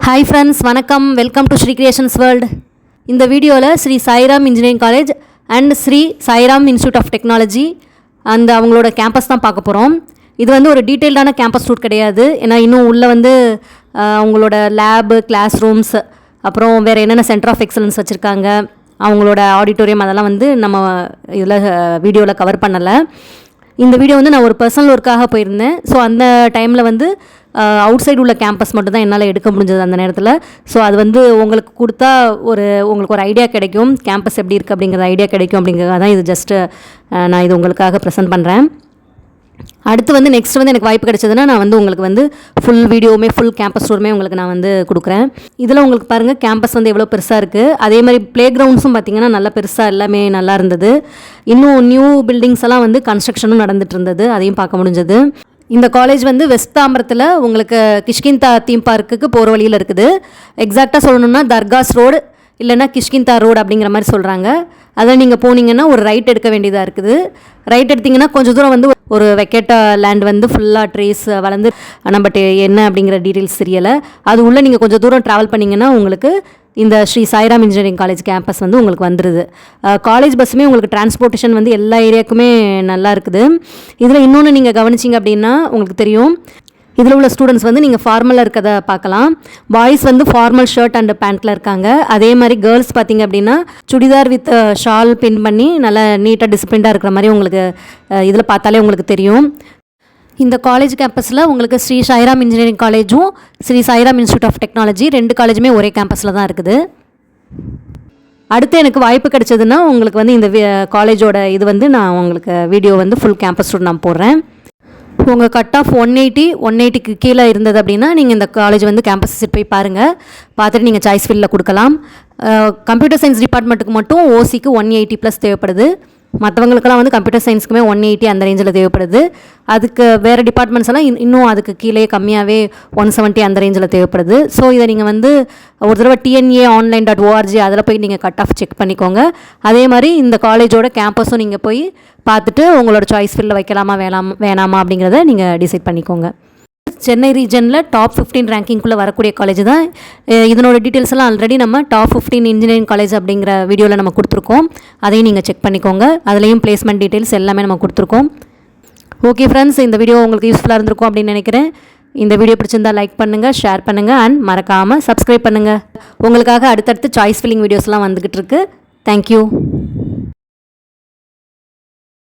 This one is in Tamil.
Hi friends, வணக்கம். Welcome to Sri creations world. இந்த வீடியோவில் Sri Sairam engineering college and Sri Sairam institute of technology அந்த அவங்களோட கேம்பஸ் தான் பார்க்க போகிறோம். இது வந்து ஒரு டீட்டெயில்டான கேம்பஸ் டூர் கிடையாது. ஏன்னா இன்னும் உள்ளே வந்து அவங்களோட லேபு, கிளாஸ் ரூம்ஸ், அப்புறம் வேறு என்னென்ன சென்டர் ஆஃப் எக்ஸலன்ஸ் வச்சுருக்காங்க, அவங்களோட ஆடிட்டோரியம், அதெல்லாம் வந்து நம்ம இதில் வீடியோவில் கவர் பண்ணலை. இந்த வீடியோ வந்து நான் ஒரு பர்சனல் ஒர்க்காக போயிருந்தேன். ஸோ அந்த டைமில் வந்து அவுட் சைடு உள்ள கேம்பஸ் மட்டும் தான் என்னால் எடுக்க முடிஞ்சது அந்த நேரத்தில். ஸோ அது வந்து உங்களுக்கு கொடுத்தா உங்களுக்கு ஒரு ஐடியா கிடைக்கும், கேம்பஸ் எப்படி இருக்குது அப்படிங்கிற ஐடியா கிடைக்கும் அப்படிங்கிறத தான் இது ஜஸ்ட்டு நான் இது உங்களுக்காக ப்ரெசென்ட் பண்ணுறேன். அடுத்து வந்து நெக்ஸ்ட் வந்து எனக்கு வாய்ப்பு கிடைச்சதுன்னா நான் வந்து உங்களுக்கு வந்து ஃபுல் வீடியோவுமே, ஃபுல் கேம்பஸ் டூருமே உங்களுக்கு நான் வந்து கொடுக்குறேன். இதில் உங்களுக்கு பாருங்கள் கேம்பஸ் வந்து எவ்வளோ பெருசாக இருக்குது. அதே மாதிரி ப்ளே கிரவுண்ட்ஸும் பார்த்திங்கன்னா நல்லா பெருசாக எல்லாமே நல்லா இருந்தது. இன்னும் நியூ பில்டிங்ஸ் எல்லாம் வந்து கன்ஸ்ட்ரக்ஷனும் நடந்துகிட்டு இருந்தது, அதையும் பார்க்க முடிஞ்சது. இந்த காலேஜ் வந்து வெஸ்ட் தாம்பரத்தில் உங்களுக்கு கிஷ்கிந்தா தீம் பார்க்குக்கு போகிற வழியில் இருக்குது. எக்ஸாக்டாக சொல்லணும்னா தர்காஸ் ரோடு இல்லைன்னா கிஷ்கிந்தா ரோடு அப்படிங்கிற மாதிரி சொல்கிறாங்க. அதில் நீங்கள் போனீங்கன்னா ஒரு ரைட் எடுக்க வேண்டியதாக இருக்குது. ரைட் எடுத்திங்கன்னா கொஞ்சம் தூரம் வந்து ஒரு வெக்கேட்டா லேண்ட் வந்து ஃபுல்லாக ட்ரீஸ் வளர்ந்து, பட் என்ன அப்படிங்கிற டீட்டெயில்ஸ் தெரியலை. அது உள்ளே நீங்கள் கொஞ்சம் தூரம் ட்ராவல் பண்ணிங்கன்னா உங்களுக்கு இந்த Sri Sairam engineering college campus வந்து உங்களுக்கு வந்துடுது. காலேஜ் பஸ்ஸுமே உங்களுக்கு டிரான்ஸ்போர்ட்டேஷன் வந்து எல்லா ஏரியாவுக்குமே நல்லா இருக்குது. இதில் இன்னொன்று நீங்கள் கவனிச்சிங்க அப்படின்னா உங்களுக்கு தெரியும், இதில் உள்ள ஸ்டூடெண்ட்ஸ் வந்து நீங்கள் ஃபார்மலாக இருக்கிறத பார்க்கலாம். பாய்ஸ் வந்து ஃபார்மல் ஷர்ட் அண்ட் பேண்ட்டில் இருக்காங்க. அதே மாதிரி கேர்ள்ஸ் பார்த்திங்க அப்படின்னா சுடிதார் வித் ஷால் பின் பண்ணி நல்லா நீட்டாக டிசிப்ளின்டாக இருக்கிற மாதிரி உங்களுக்கு இதில் பார்த்தாலே உங்களுக்கு தெரியும். இந்த காலேஜ் கேம்பஸில் உங்களுக்கு ஸ்ரீ சாய்ராம் இன்ஜினியரிங் காலேஜும் Sri Sairam institute of technology ரெண்டு காலேஜுமே ஒரே கேம்பஸில் தான் இருக்குது. அடுத்து எனக்கு வாய்ப்பு கிடைச்சதுன்னா உங்களுக்கு வந்து இந்த காலேஜோட இது வந்து நான் உங்களுக்கு வீடியோ வந்து ஃபுல் கேம்பஸ் டூர் நான் போடுறேன். உங்கள் கட் ஆஃப் 180க்கு கீழே இருந்தது அப்படின்னா நீங்கள் இந்த காலேஜ் வந்து கேம்பஸ் விசிட் போய் பாருங்கள். பார்த்துட்டு நீங்கள் சாய்ஸ் ஃபீல்டில் கொடுக்கலாம். கம்ப்யூட்டர் சயின்ஸ் டிபார்ட்மெண்ட்டுக்கு மட்டும் ஓசிக்கு 180+ தேவைப்படுது. மற்றவங்களுக்கெல்லாம் வந்து கம்ப்யூட்டர் சயின்ஸுக்குமே 180 அந்த ரேஞ்சில் தேவைப்படுது. அதுக்கு வேறு டிபார்ட்மெண்ட்ஸ் எல்லாம் இன்னும் அதுக்கு கீழே கம்மியாகவே 170 அந்த ரேஞ்சில் தேவைப்படுது. ஸோ இதை நீங்கள் வந்து ஒரு தடவை tnaonline.org அதில் போய் நீங்கள் கட் ஆஃப் செக் பண்ணிக்கோங்க. அதே மாதிரி இந்த காலேஜோட கேம்பஸும் நீங்கள் போய் பார்த்துட்டு உங்களோட சாய்ஸ் ஃபீல்டில் வைக்கலாமா வேணாமா அப்படிங்கிறத நீங்கள் டிசைட் பண்ணிக்கோங்க. சென்னை ரீஜனில் டாப் 15 ரேங்கிங்குள்ளே வரக்கூடிய காலேஜ் தான். இதனோட டீட்டெயில்ஸ் எல்லாம் ஆல்ரெடி நம்ம டாப் 15 இன்ஜினியரிங் காலேஜ் அப்படிங்கிற வீடியோவில் நம்ம கொடுத்துருக்கோம். அதையும் நீங்கள் செக் பண்ணிக்கோங்க. அதுலேயும் பிளேஸ்மெண்ட் டீட்டெயில்ஸ் எல்லாமே நம்ம கொடுத்துருக்கோம். ஓகே ஃப்ரெண்ட்ஸ், இந்த வீடியோ உங்களுக்கு யூஸ்ஃபுல்லாக இருந்திருக்கும் அப்படின்னு நினைக்கிறேன். இந்த வீடியோ பிடிச்சிருந்தா லைக் பண்ணுங்கள், ஷேர் பண்ணுங்கள் அண்ட் மறக்காமல் சப்ஸ்கிரைப் பண்ணுங்கள். உங்களுக்காக அடுத்தடுத்து சாய்ஸ் ஃபில்லிங் வீடியோஸ்லாம் வந்துக்கிட்டு இருக்கு. தேங்க்யூ.